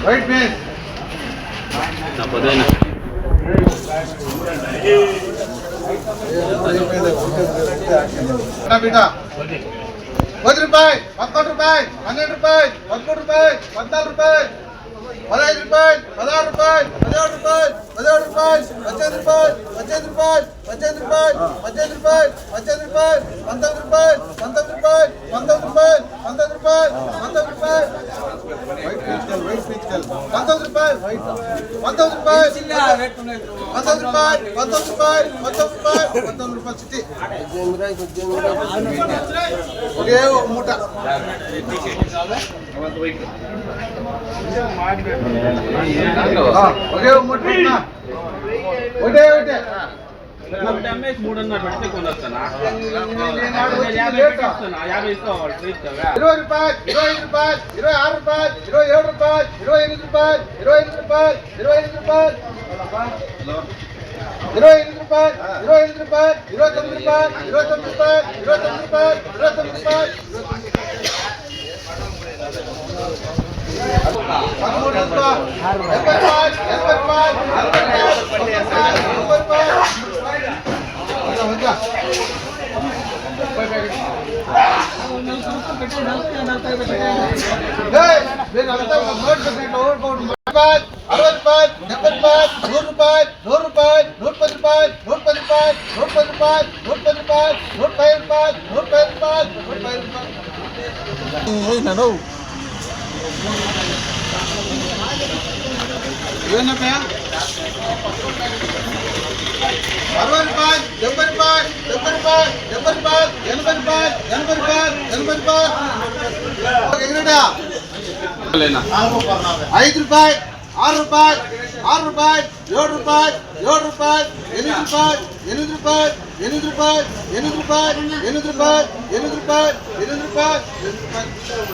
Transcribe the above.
white mean beta 10 రూపాయలు 11 రూపాయలు 12 రూపాయలు 13 రూపాయలు 14 రూపాయలు 15 రూపాయలు 16 రూపాయలు 17 రూపాయలు 17 రూపాయలు 18 రూపాయలు 18 రూపాయలు 18 రూపాయలు 18 రూపాయలు 18 రూపాయలు 19 రూపాయలు 19 రూపాయలు 19 రూపాయలు 19 రూపాయలు 19 రూపాయలు 19 రూపాయలు 19 రూపాయలు 19 రూపాయలు 19 రూపాయలు 19 రూపాయలు చిట్టి ఒకే ఒక మూట ఒకే ఒక మూట ఒకటే ఒకటే అమ్మేసి 300 పెడితే కొనొస్తానా 50 ఇస్తావు 20 రూపాయలు 25 రూపాయలు 26 రూపాయలు 27 రూపాయలు 28 రూపాయలు 28 రూపాయలు 28 రూపాయలు 28 రూపాయలు 28 రూపాయలు 29 రూపాయలు 29 రూపాయలు 29 రూపాయలు 29 రూపాయలు 5 రూపాయలు 6 రూపాయలు 6 రూపాయలు 7 రూపాయలు 7 రూపాయలు 8 రూపాయలు 8 రూపాయలు 8 రూపాయలు 8 రూపాయలు 8 రూపాయలు 8 రూపాయలు 8 రూపాయలు 8 రూపాయలు